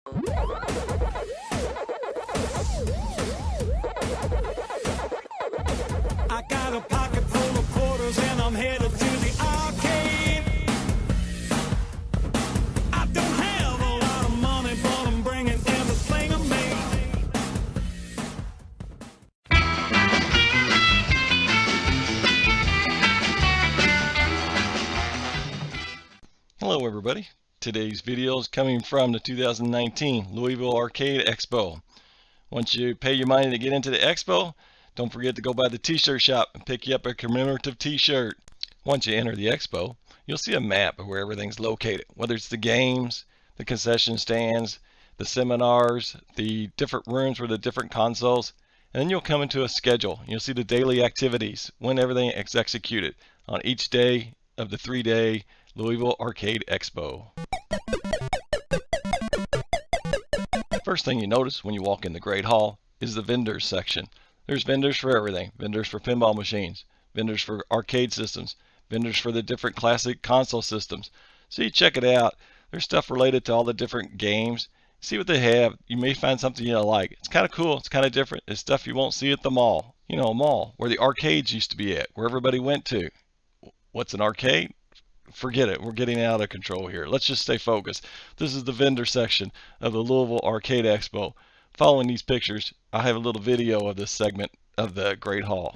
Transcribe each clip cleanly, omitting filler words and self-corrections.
I got a pocket full of quarters and I'm headed to the arcade. I don't have a lot of money, but I'm bringing everything I made. Hello everybody. Today's video is coming from the 2019 Louisville Arcade Expo. Once you pay your money to get into the expo, don't forget to go by the t-shirt shop and pick you up a commemorative t-shirt. Once you enter the expo, you'll see a map of where everything's located, whether it's the games, the concession stands, the seminars, the different rooms for the different consoles, and then you'll come into a schedule. You'll see the daily activities, when everything is executed on each day of the 3-day Louisville Arcade Expo. First thing you notice when you walk in the Great Hall is the vendors section. There's vendors for everything. Vendors for pinball machines, vendors for arcade systems, vendors for the different classic console systems. So you check it out. There's stuff related to all the different games. See what they have. You may find something you like. It's kind of cool. It's kind of different. It's stuff you won't see at the mall. You know, a mall where the arcades used to be at, where everybody went to. What's an arcade? Forget it. We're getting out of control here. Let's just stay focused. This is the vendor section of the Louisville Arcade Expo. Following these pictures, I have a little video of this segment of the Great Hall.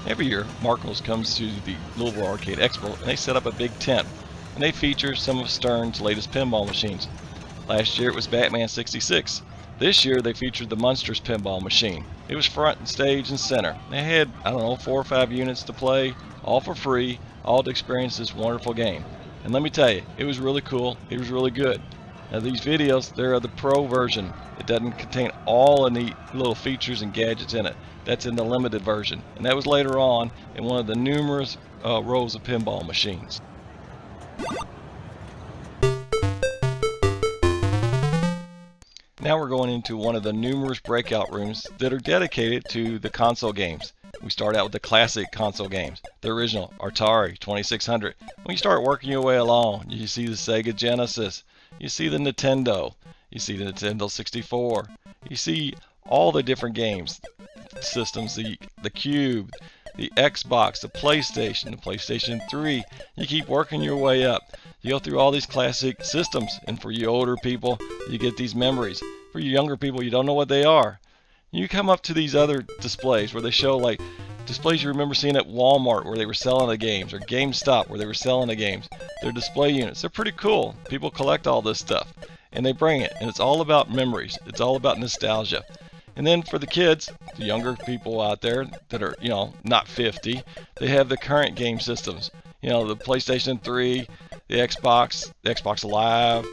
Every year, Markles comes to the Louisville Arcade Expo and they set up a big tent and they feature some of Stern's latest pinball machines. Last year it was Batman 66. This year they featured the Munsters pinball machine. It was front and stage and center. They had, 4 or 5 units to play, all for free, all to experience this wonderful game. And let me tell you, it was really cool. It was really good. Now these videos, they're the pro version. It doesn't contain all the neat little features and gadgets in it. That's in the limited version, and that was later on in one of the numerous rows of pinball machines. Now we're going into one of the numerous breakout rooms that are dedicated to the console games. We start out with the classic console games, the original Atari 2600. When you start working your way along, you see the Sega Genesis, you see the Nintendo, you see the Nintendo 64, you see all the different games systems, the Cube, the Xbox, the PlayStation 3. You keep working your way up. You go through all these classic systems, and for you older people, you get these memories. For you younger people, you don't know what they are. You come up to these other displays where they show like displays you remember seeing at Walmart where they were selling the games, or GameStop where they were selling the games. They're display units. They're pretty cool. People collect all this stuff, and they bring it, and it's all about memories. It's all about nostalgia. And then for the kids, the younger people out there that are, not 50, they have the current game systems. The PlayStation 3, the Xbox Live,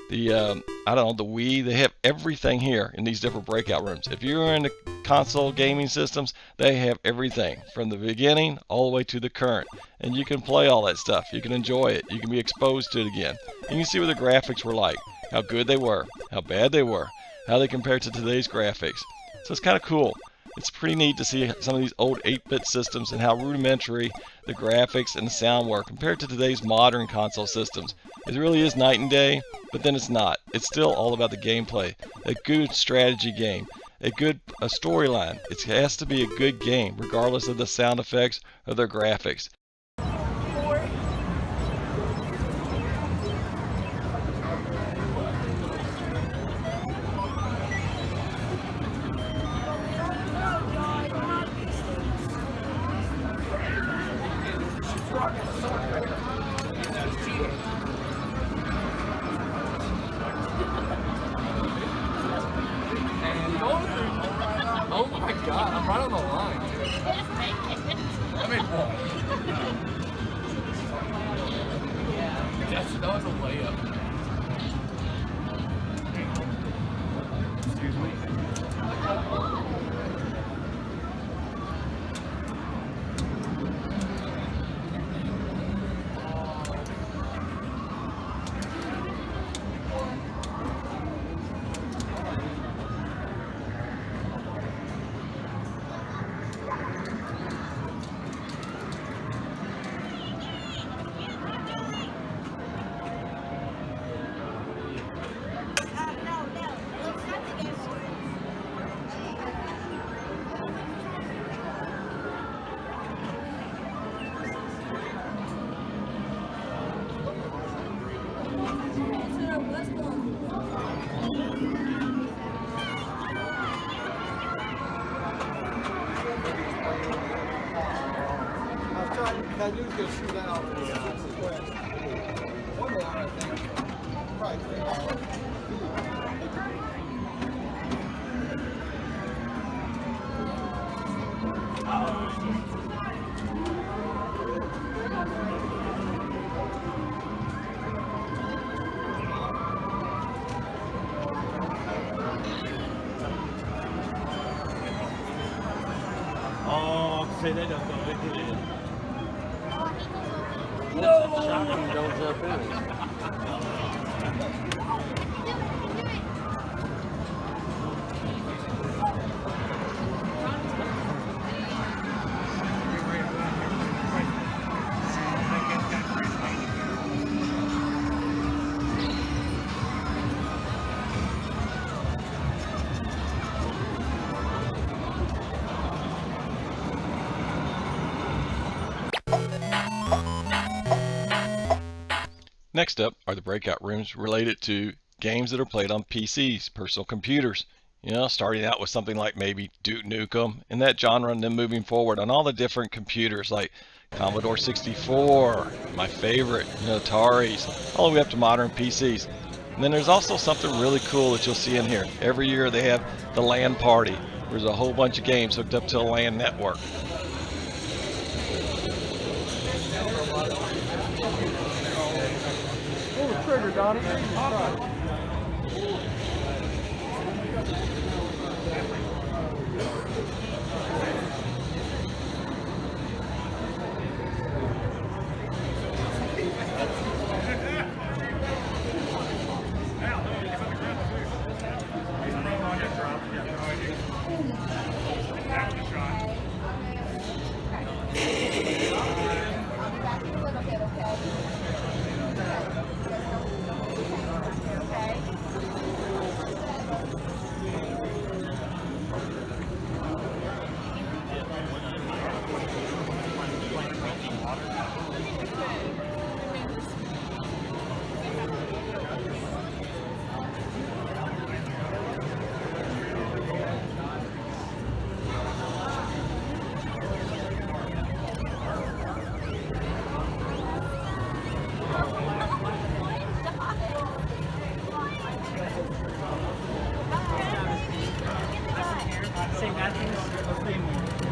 the Wii. They have everything here in these different breakout rooms. If you're into console gaming systems, they have everything from the beginning all the way to the current. And you can play all that stuff. You can enjoy it. You can be exposed to it again. And you can see what the graphics were like, how good they were, how bad they were, how they compare to today's graphics. So it's kind of cool. It's pretty neat to see some of these old 8-bit systems and how rudimentary the graphics and the sound were compared to today's modern console systems. It really is night and day, but then it's not. It's still all about the gameplay. A good strategy game, a storyline. It has to be a good game, regardless of the sound effects or the graphics. I do is go shoot out. One more, I think. Probably 3 hours. Oh, say that don't go into it. Shocking, don't jump in it. Next up are the breakout rooms related to games that are played on PCs, personal computers. You know, starting out with something like maybe Duke Nukem and that genre, and then moving forward on all the different computers like Commodore 64, my favorite, Ataris, all the way up to modern PCs. And then there's also something really cool that you'll see in here. Every year they have the LAN Party. There's a whole bunch of games hooked up to a LAN network. Trigger, Donnie.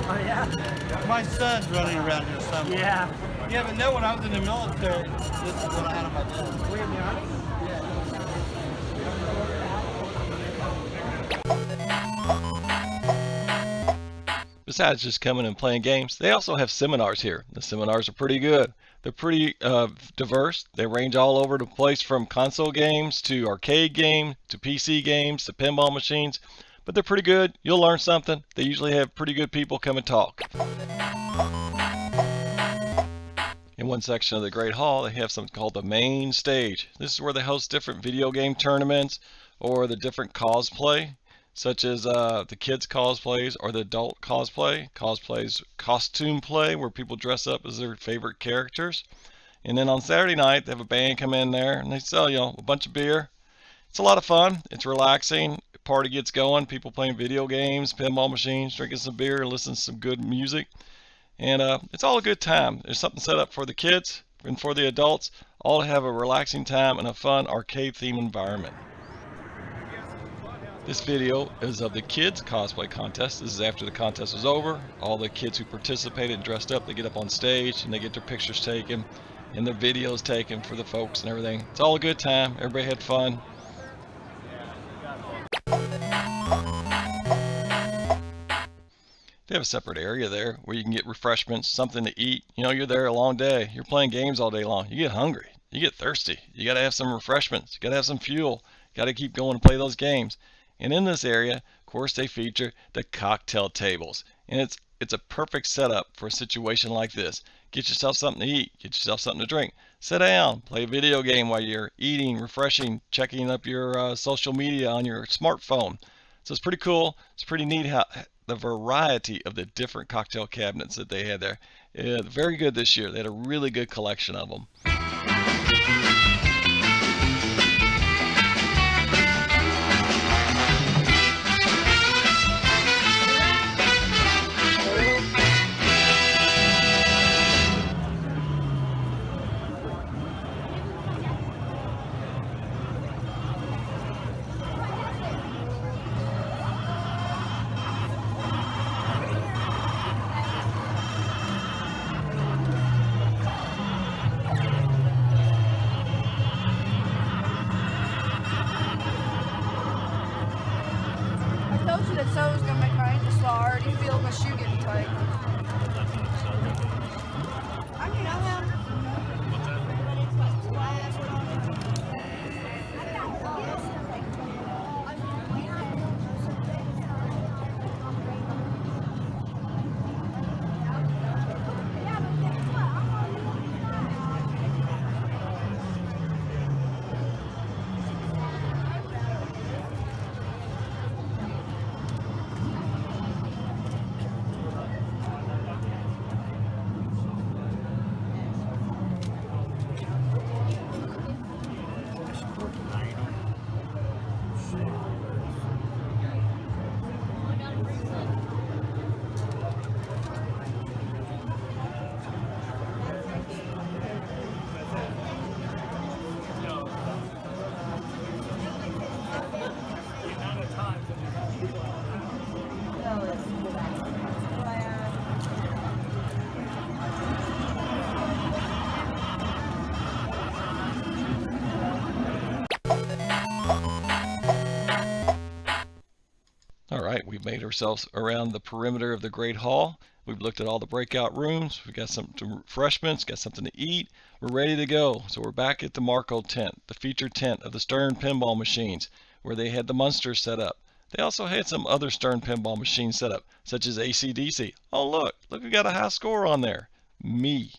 Oh yeah? My son's running around here somewhere. Yeah. Yeah, but no, when I was in the military, this is what I had on my desk. Were you in the Army? Besides just coming and playing games, they also have seminars here. The seminars are pretty good. They're pretty diverse. They range all over the place from console games to arcade games to PC games to pinball machines. But they're pretty good. You'll learn something. They usually have pretty good people come and talk. In one section of the Great Hall, they have something called the main stage. This is where they host different video game tournaments or the different cosplay, such as the kids cosplays or the adult cosplays, costume play, where people dress up as their favorite characters. And then on Saturday night, they have a band come in there and they sell, a bunch of beer. It's a lot of fun. It's relaxing. Party gets going. People playing video games, pinball machines, drinking some beer, and listening to some good music. And it's all a good time. There's something set up for the kids and for the adults, all to have a relaxing time and a fun arcade-themed environment. This video is of the kids cosplay contest. This is after the contest was over. All the kids who participated and dressed up, they get up on stage and they get their pictures taken and their videos taken for the folks and everything. It's all a good time. Everybody had fun. They have a separate area there where you can get refreshments, something to eat. You're there a long day. You're playing games all day long. You get hungry. You get thirsty. You got to have some refreshments. You got to have some fuel. You got to keep going and play those games. And in this area, of course, they feature the cocktail tables. And it's a perfect setup for a situation like this. Get yourself something to eat. Get yourself something to drink. Sit down. Play a video game while you're eating, refreshing, checking up your social media on your smartphone. So it's pretty cool. It's pretty neat how the variety of the different cocktail cabinets that they had there. Very good this year. They had a really good collection of them. that so is gonna make my ankle swell. I already feel my shoe getting tight. I mean, I have. Alright, we've made ourselves around the perimeter of the Great Hall. We've looked at all the breakout rooms. We've got some refreshments, got something to eat. We're ready to go. So we're back at the Marco tent, the feature tent of the Stern Pinball Machines, where they had the Munsters set up. They also had some other Stern Pinball Machines set up, such as AC/DC. Oh look, we got a high score on there. Me.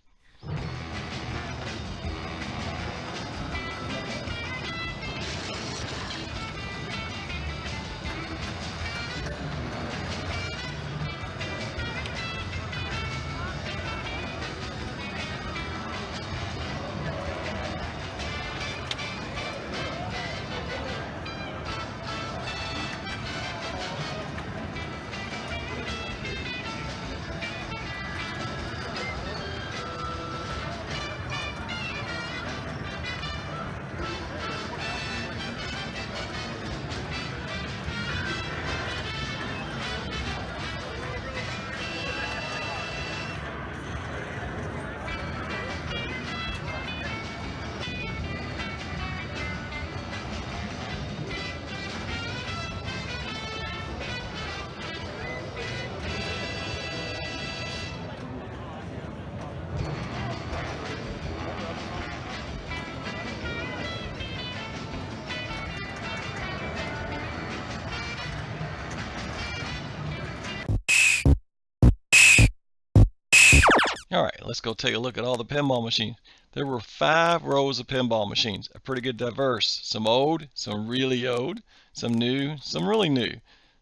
Alright, let's go take a look at all the pinball machines. There were 5 rows of pinball machines, a pretty good diverse. Some old, some really old, some new, some really new.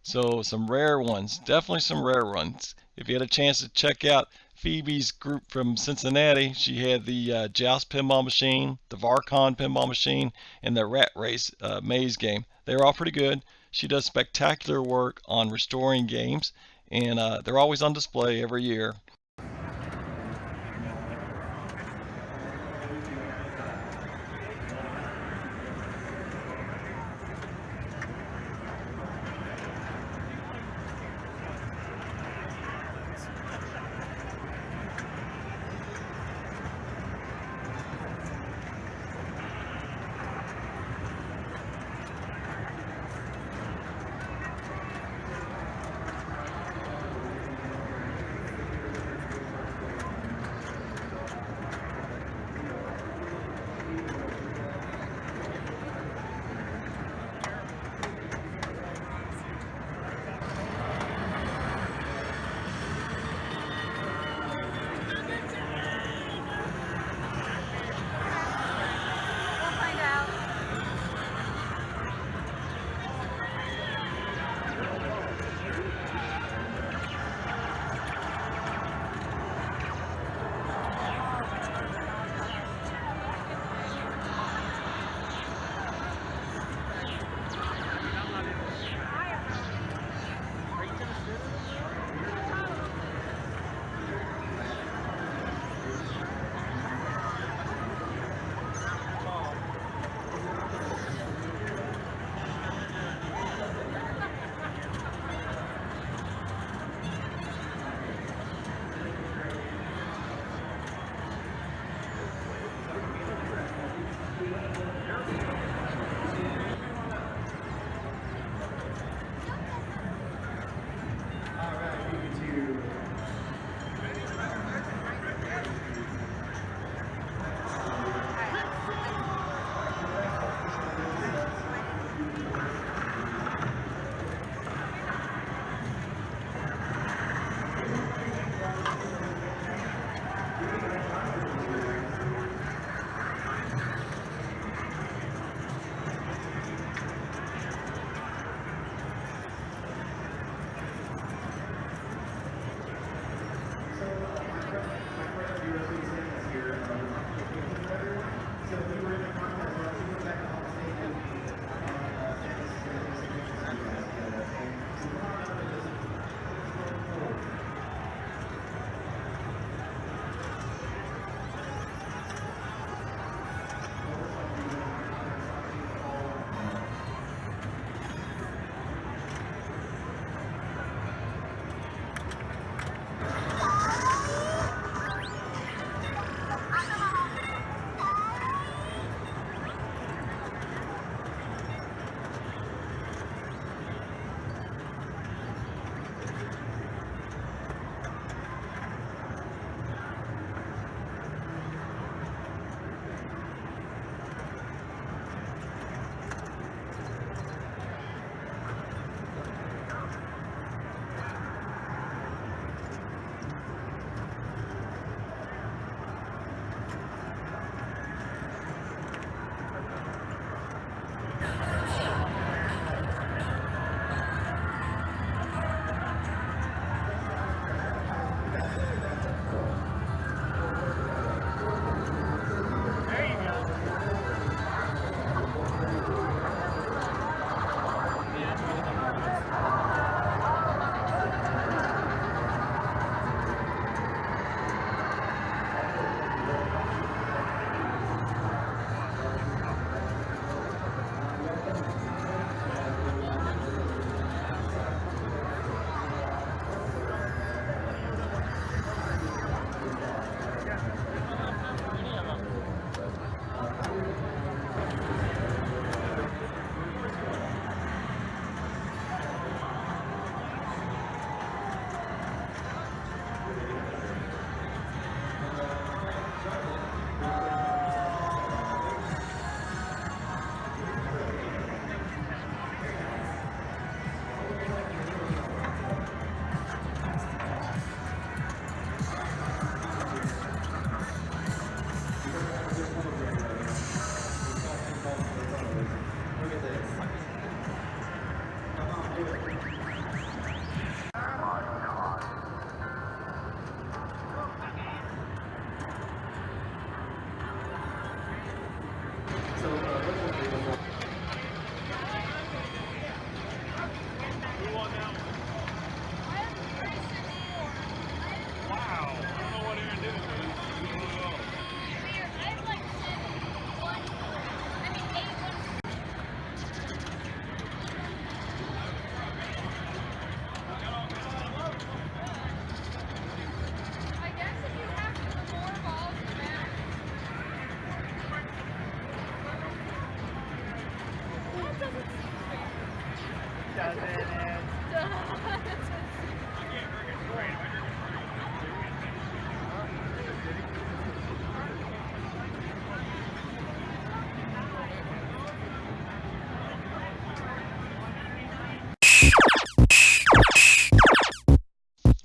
So some rare ones, definitely some rare ones. If you had a chance to check out Phoebe's group from Cincinnati, she had the Joust pinball machine, the Varcon pinball machine, and the Rat Race maze game. They're all pretty good. She does spectacular work on restoring games, and they're always on display every year.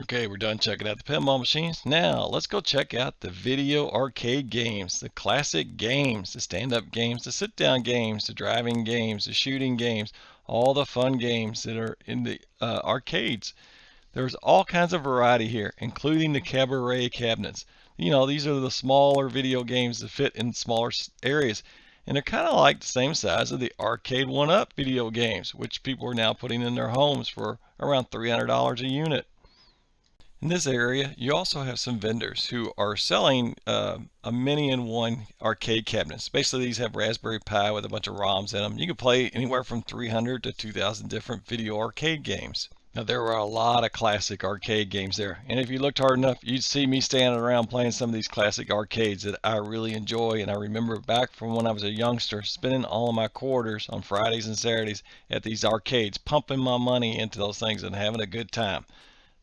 Okay, we're done checking out the pinball machines. Now, let's go check out the video arcade games, the classic games, the stand-up games, the sit-down games, the driving games, the shooting games, all the fun games that are in the arcades. There's all kinds of variety here, including the cabaret cabinets. You know, these are the smaller video games that fit in smaller areas. And they're kind of like the same size of the arcade 1-up video games, which people are now putting in their homes for around $300 a unit. In this area, you also have some vendors who are selling a many-in-one arcade cabinets. Basically, these have Raspberry Pi with a bunch of ROMs in them. You can play anywhere from 300 to 2,000 different video arcade games. Now, there were a lot of classic arcade games there, and if you looked hard enough, you'd see me standing around playing some of these classic arcades that I really enjoy. And I remember back from when I was a youngster, spending all of my quarters on Fridays and Saturdays at these arcades, pumping my money into those things and having a good time.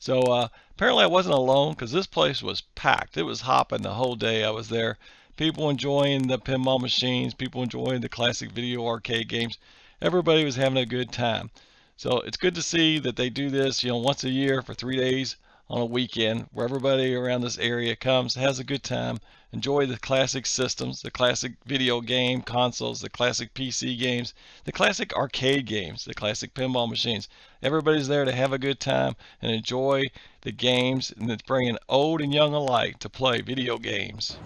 So apparently I wasn't alone, because this place was packed. It was hopping the whole day I was there. People enjoying the pinball machines, people enjoying the classic video arcade games. Everybody was having a good time. So it's good to see that they do this, you know, once a year for 3 days on a weekend, where everybody around this area comes, has a good time, enjoy the classic systems, the classic video game consoles, the classic PC games, the classic arcade games, the classic pinball machines. Everybody's there to have a good time and enjoy the games, and it's bringing old and young alike to play video games.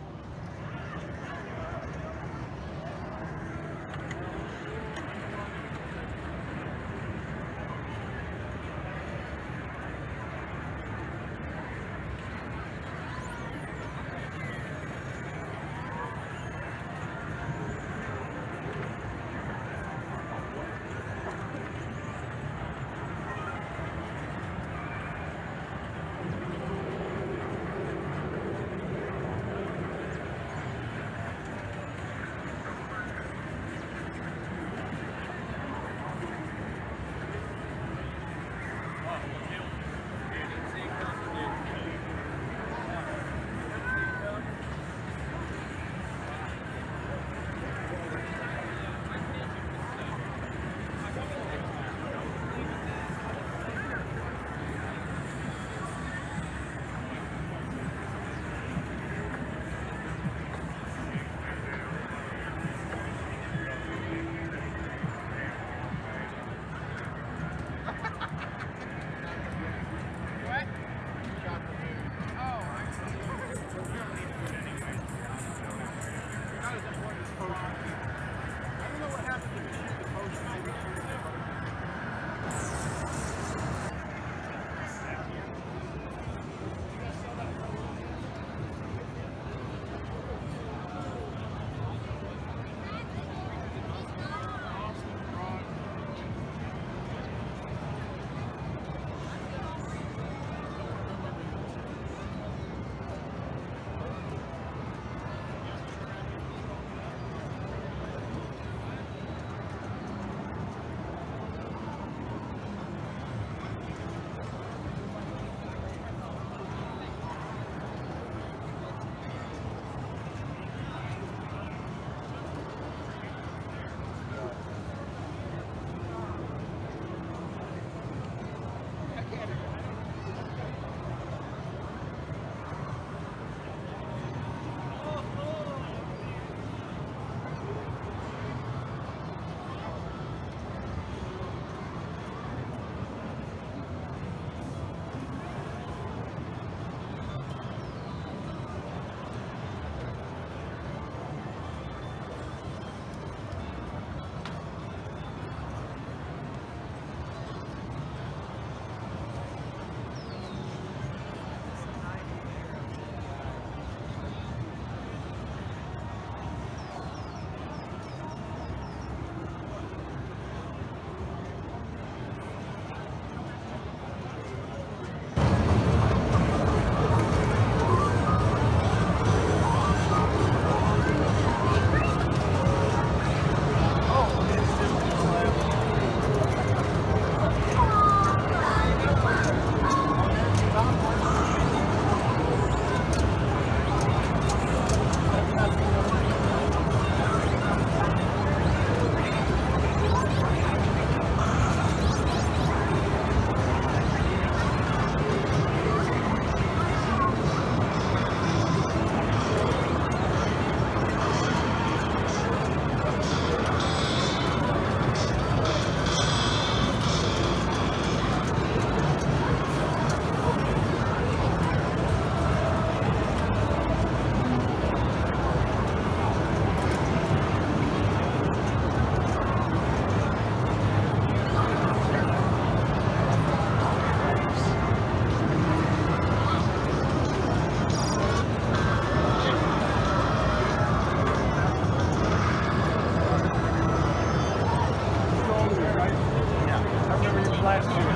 last year.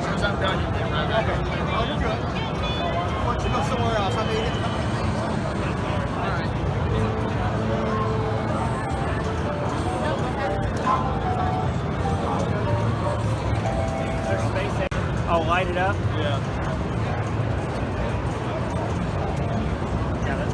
Since I'm done, you can run that. Oh, you're good. Why don't you go somewhere else? I mean, all right. There's space there. Oh, light it up? Yeah. Yeah, that's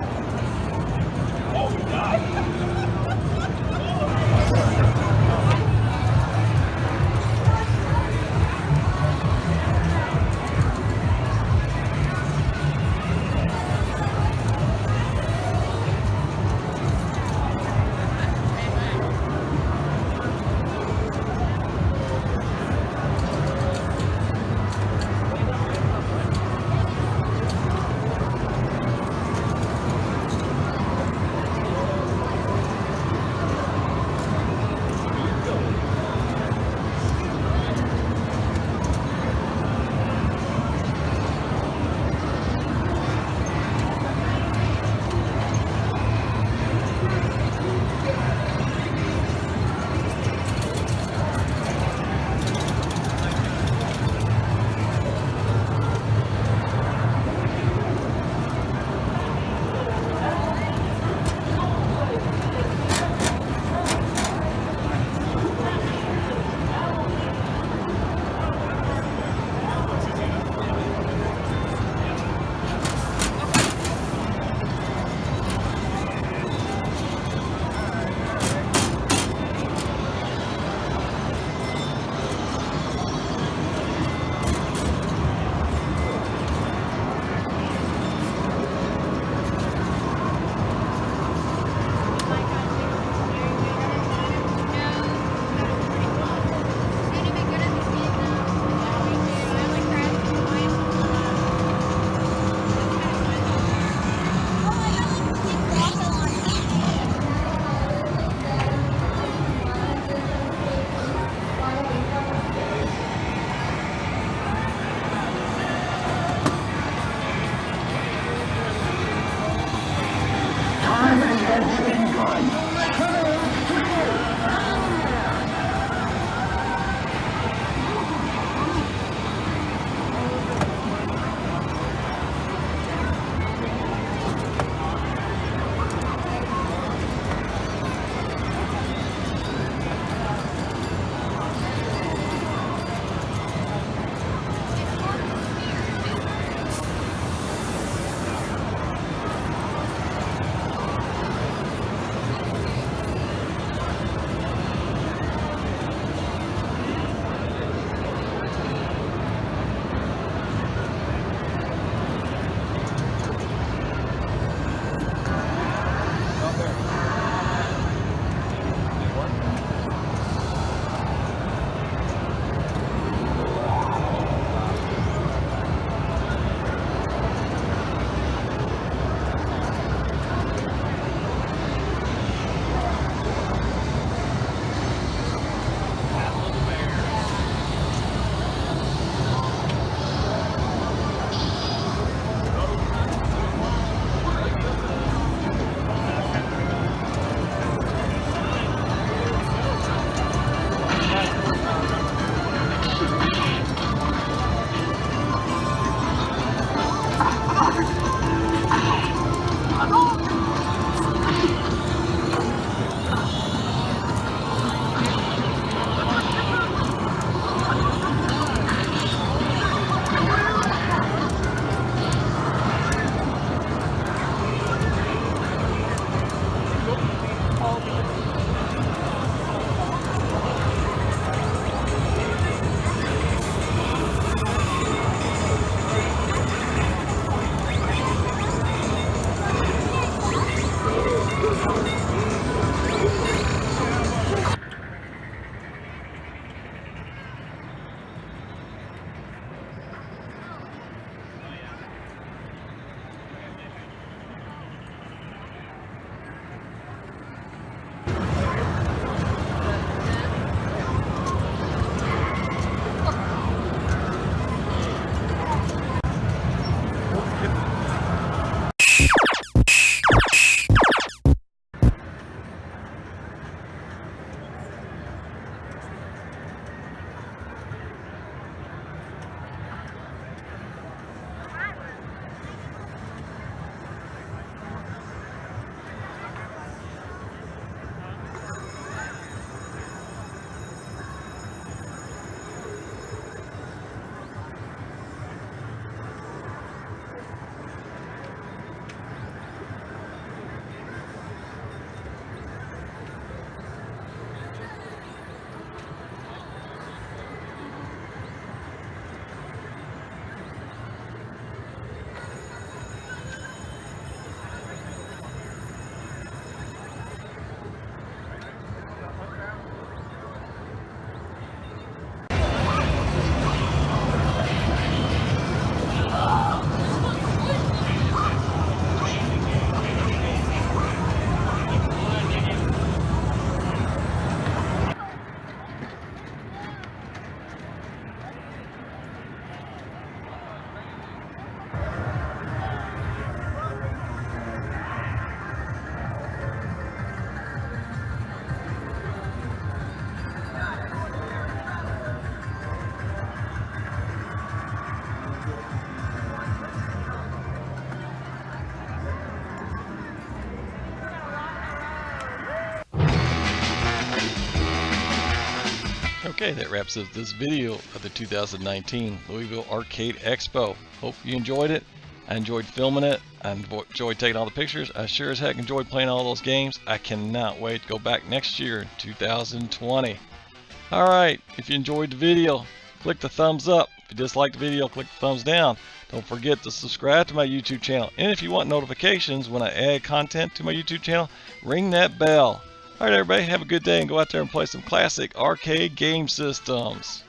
Okay, that wraps up this video of the 2019 Louisville Arcade Expo. Hope you enjoyed it. I enjoyed filming it. I enjoyed taking all the pictures. I sure as heck enjoyed playing all those games. I cannot wait to go back next year, 2020. Alright, if you enjoyed the video, click the thumbs up. If you disliked the video, click the thumbs down. Don't forget to subscribe to my YouTube channel. And if you want notifications when I add content to my YouTube channel, ring that bell. Alright everybody, have a good day and go out there and play some classic arcade game systems.